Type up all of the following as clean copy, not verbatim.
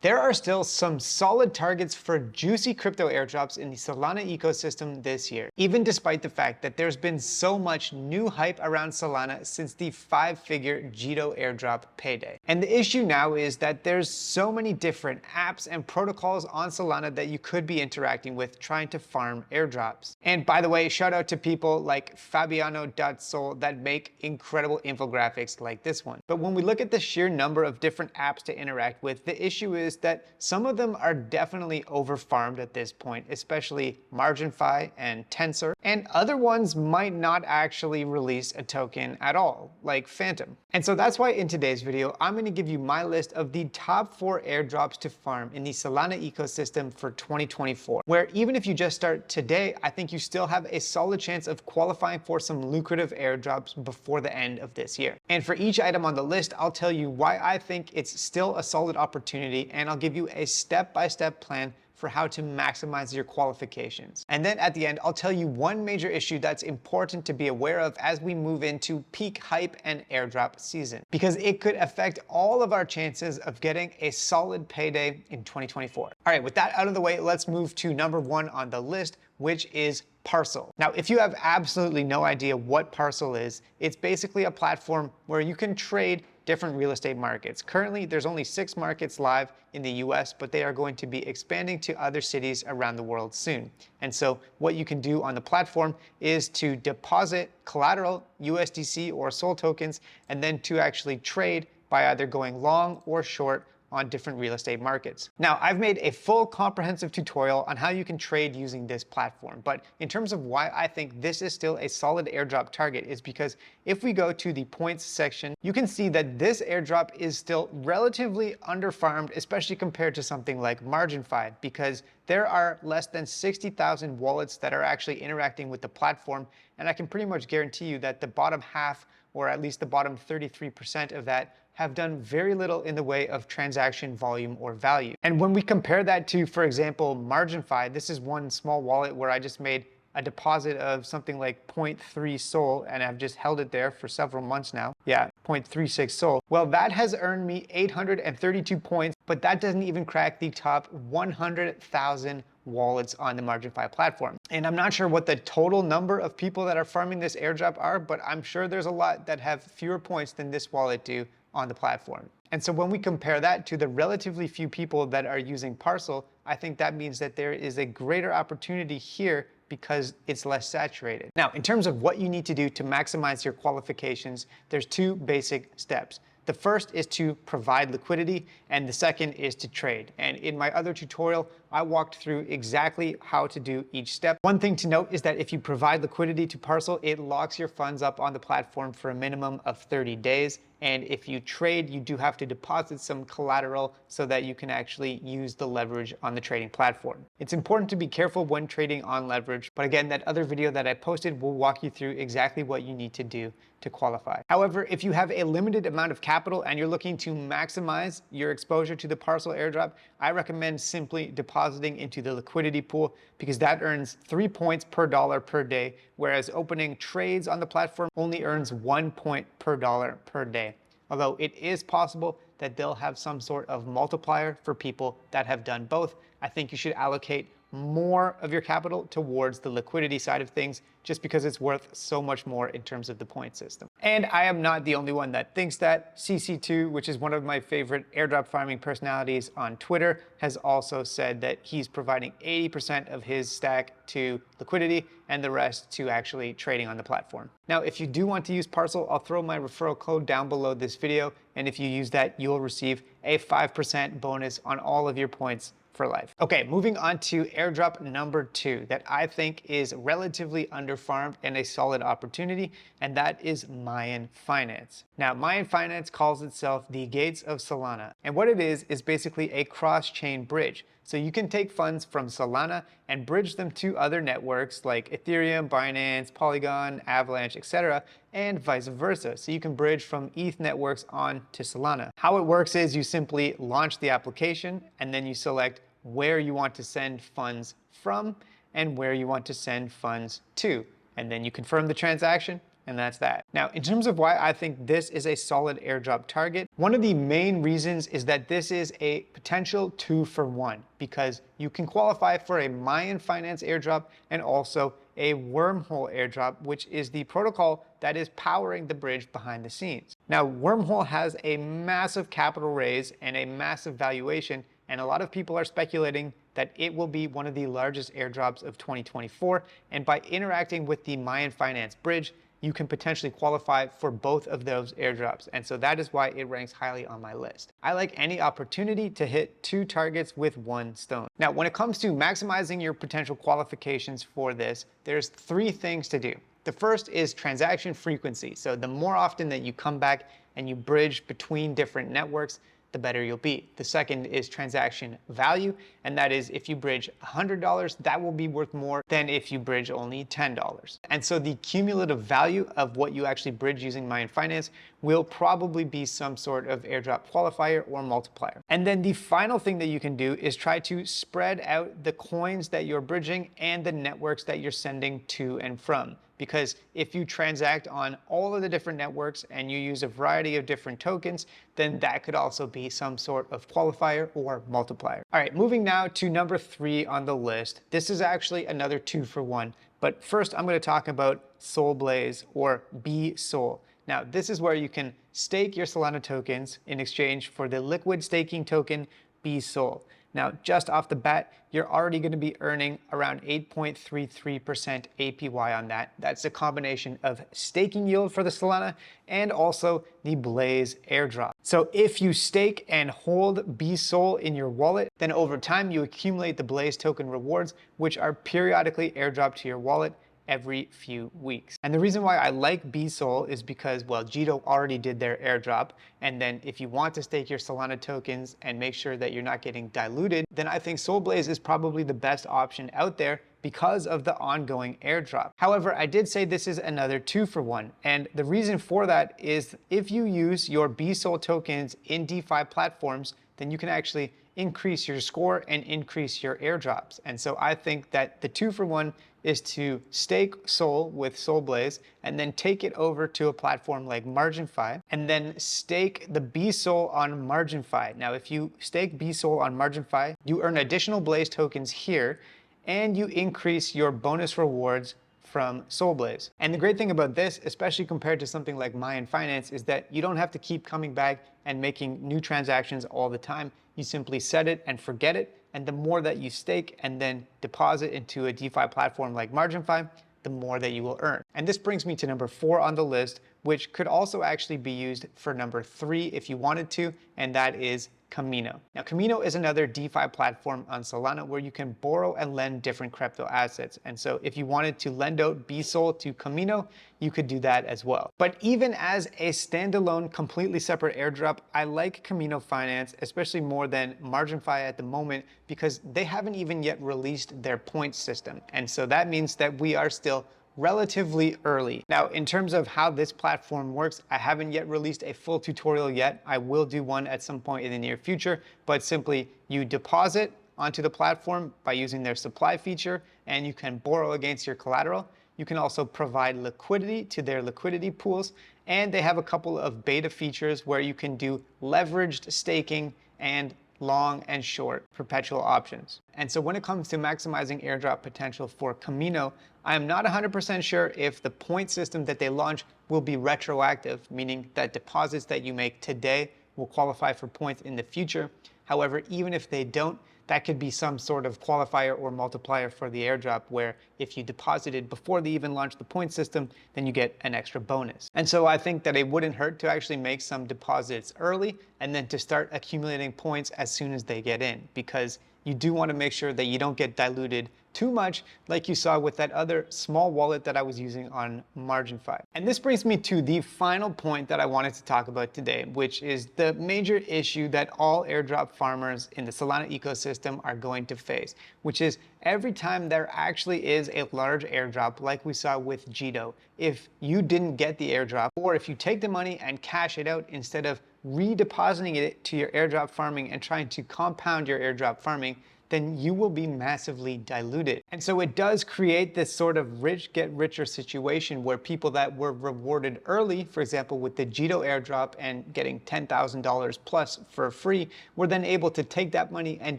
There are still some solid targets for juicy crypto airdrops in the Solana ecosystem this year, even despite the fact that there's been so much new hype around Solana since the 5-figure Jito airdrop payday. And the issue now is that there's so many different apps and protocols on Solana that you could be interacting with trying to farm airdrops. And by the way, shout out to people like Fabiano.sol that make incredible infographics like this one. But when we look at the sheer number of different apps to interact with, the issue is that some of them are definitely overfarmed at this point, especially MarginFi and Tensor, and other ones might not actually release a token at all, like Phantom. And so that's why in today's video, I'm going to give you my list of the top 4 airdrops to farm in the Solana ecosystem for 2024, where even if you just start today, I think you still have a solid chance of qualifying for some lucrative airdrops before the end of this year. And for each item on the list, I'll tell you why I think it's still a solid opportunity, and I'll give you a step-by-step plan for how to maximize your qualifications. And then at the end, I'll tell you one major issue that's important to be aware of as we move into peak hype and airdrop season, because it could affect all of our chances of getting a solid payday in 2024. All right, with that out of the way, let's move to number 1 on the list, which is Parcel. Now, if you have absolutely no idea what Parcel is, it's basically a platform where you can trade different real estate markets. Currently, there's only 6 markets live in the US, but they are going to be expanding to other cities around the world soon. And so what you can do on the platform is to deposit collateral, USDC or SOL tokens, and then to actually trade by either going long or short on different real estate markets. Now, I've made a full comprehensive tutorial on how you can trade using this platform, but in terms of why I think this is still a solid airdrop target is because if we go to the points section, you can see that this airdrop is still relatively underfarmed, especially compared to something like MarginFi, because there are less than 60,000 wallets that are actually interacting with the platform, and I can pretty much guarantee you that the bottom half, or at least the bottom 33% of that, have done very little in the way of transaction volume or value. And when we compare that to, for example, MarginFi, this is one small wallet where I just made a deposit of something like 0.3 SOL, and I've just held it there for several months now. Yeah, 0.36 SOL. Well, that has earned me 832 points, but that doesn't even crack the top 100,000 wallets on the MarginFi platform. And I'm not sure what the total number of people that are farming this airdrop are, but I'm sure there's a lot that have fewer points than this wallet do on the platform. And so when we compare that to the relatively few people that are using Parcel, I think that means that there is a greater opportunity here because it's less saturated. Now, in terms of what you need to do to maximize your qualifications, there's 2 basic steps. The first is to provide liquidity, and the second is to trade. And in my other tutorial, I walked through exactly how to do each step. One thing to note is that if you provide liquidity to Parcel, it locks your funds up on the platform for a minimum of 30 days. And if you trade, you do have to deposit some collateral so that you can actually use the leverage on the trading platform. It's important to be careful when trading on leverage, but again, that other video that I posted will walk you through exactly what you need to do to qualify. However, if you have a limited amount of capital and you're looking to maximize your exposure to the Parcel airdrop, I recommend simply depositing into the liquidity pool because that earns 3 points per dollar per day, whereas opening trades on the platform only earns 1 point per dollar per day. Although it is possible that they'll have some sort of multiplier for people that have done both, I think you should allocate more of your capital towards the liquidity side of things just because it's worth so much more in terms of the point system. And I am not the only one that thinks that. CC2, which is one of my favorite airdrop farming personalities on Twitter, has also said that he's providing 80% of his stack to liquidity and the rest to actually trading on the platform. Now, if you do want to use Parcel, I'll throw my referral code down below this video, and if you use that, you'll receive a 5% bonus on all of your points for life. Okay, moving on to airdrop number 2 that I think is relatively underfarmed and a solid opportunity, and that is Mayan Finance. Now, Mayan Finance calls itself the gates of Solana, and what it is basically a cross-chain bridge. So you can take funds from Solana and bridge them to other networks like Ethereum, Binance, Polygon, Avalanche, etc., and vice versa. So you can bridge from ETH networks on to Solana. How it works is you simply launch the application and then you select where you want to send funds from and where you want to send funds to. And then you confirm the transaction And that's that. Now, in terms of why I think this is a solid airdrop target, one of the main reasons is that this is a potential 2-for-1 because you can qualify for a Mayan Finance airdrop and also a Wormhole airdrop, which is the protocol that is powering the bridge behind the scenes. Now, Wormhole has a massive capital raise and a massive valuation, and a lot of people are speculating that it will be one of the largest airdrops of 2024. And by interacting with the Mayan Finance bridge, you can potentially qualify for both of those airdrops. And so that is why it ranks highly on my list. I like any opportunity to hit 2 targets with 1 stone. Now, when it comes to maximizing your potential qualifications for this, there's 3 things to do. The first is transaction frequency. So the more often that you come back and you bridge between different networks, the better you'll be. The second is transaction value, and that is if you bridge $100, that will be worth more than if you bridge only $10. And so the cumulative value of what you actually bridge using Mayan Finance will probably be some sort of airdrop qualifier or multiplier. And then the final thing that you can do is try to spread out the coins that you're bridging and the networks that you're sending to and from. Because if you transact on all of the different networks and you use a variety of different tokens, then that could also be some sort of qualifier or multiplier. All right, moving now to number 3 on the list. This is actually another 2-for-1, but first I'm going to talk about SolBlaze or BSol. Now, this is where you can stake your Solana tokens in exchange for the liquid staking token BSol. Now, just off the bat, you're already going to be earning around 8.33% APY on that. That's a combination of staking yield for the Solana and also the Blaze airdrop. So if you stake and hold BSol in your wallet, then over time you accumulate the Blaze token rewards, which are periodically airdropped to your wallet every few weeks. And the reason why I like BSol is because, well, Jito already did their airdrop. And then if you want to stake your Solana tokens and make sure that you're not getting diluted, then I think SolBlaze is probably the best option out there because of the ongoing airdrop. However, I did say this is another 2-for-1. And the reason for that is if you use your BSol tokens in DeFi platforms, then you can actually increase your score and increase your airdrops. And so I think that the 2-for-1 is to stake Sol with SolBlaze and then take it over to a platform like MarginFi and then stake the BSol on MarginFi. Now, if you stake BSol on MarginFi, you earn additional Blaze tokens here and you increase your bonus rewards from SolBlaze. And the great thing about this, especially compared to something like Mayan Finance, is that you don't have to keep coming back and making new transactions all the time. You simply set it and forget it. And the more that you stake and then deposit into a DeFi platform like MarginFi, the more that you will earn. And this brings me to number 4 on the list, which could also actually be used for number 3 if you wanted to, and that is Camino. Now, Camino is another DeFi platform on Solana where you can borrow and lend different crypto assets. And so if you wanted to lend out BSol to Camino, you could do that as well. But even as a standalone, completely separate airdrop, I like Camino Finance, especially more than MarginFi at the moment, because they haven't even yet released their points system. And so that means that we are still relatively early. Now, in terms of how this platform works, I haven't yet released a full tutorial yet. I will do one at some point in the near future, but simply you deposit onto the platform by using their supply feature, and you can borrow against your collateral. You can also provide liquidity to their liquidity pools, and they have a couple of beta features where you can do leveraged staking and long and short perpetual options. And so when it comes to maximizing airdrop potential for Camino, I am not 100% sure if the point system that they launch will be retroactive, meaning that deposits that you make today will qualify for points in the future. However, even if they don't, that could be some sort of qualifier or multiplier for the airdrop where if you deposited before they even launched the point system, then you get an extra bonus. And so I think that it wouldn't hurt to actually make some deposits early and then to start accumulating points as soon as they get in, because you do want to make sure that you don't get diluted too much like you saw with that other small wallet that I was using on MarginFi. And this brings me to the final point that I wanted to talk about today, which is the major issue that all airdrop farmers in the Solana ecosystem are going to face, which is every time there actually is a large airdrop like we saw with Jito, if you didn't get the airdrop, or if you take the money and cash it out instead of redepositing it to your airdrop farming and trying to compound your airdrop farming, then you will be massively diluted. And so it does create this sort of rich get richer situation where people that were rewarded early, for example, with the Jito airdrop and getting $10,000 plus for free, were then able to take that money and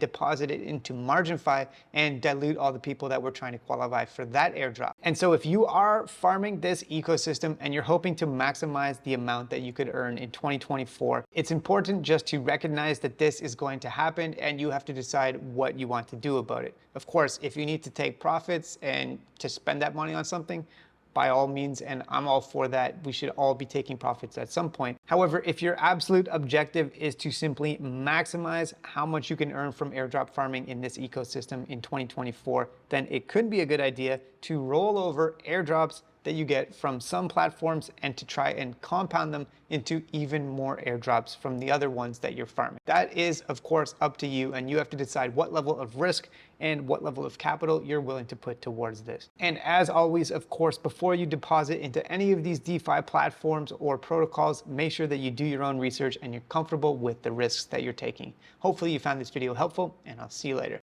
deposit it into MarginFi and dilute all the people that were trying to qualify for that airdrop. And so if you are farming this ecosystem and you're hoping to maximize the amount that you could earn in 2024, it's important just to recognize that this is going to happen and you have to decide what you want to do about it. Of course, if you need to take profits and to spend that money on something, by all means, and I'm all for that. We should all be taking profits at some point. However, if your absolute objective is to simply maximize how much you can earn from airdrop farming in this ecosystem in 2024, then it could be a good idea to roll over airdrops that you get from some platforms and to try and compound them into even more airdrops from the other ones that you're farming. That is, of course, up to you, and you have to decide what level of risk and what level of capital you're willing to put towards this. And as always, of course, before you deposit into any of these DeFi platforms or protocols, make sure that you do your own research and you're comfortable with the risks that you're taking. Hopefully you found this video helpful, and I'll see you later.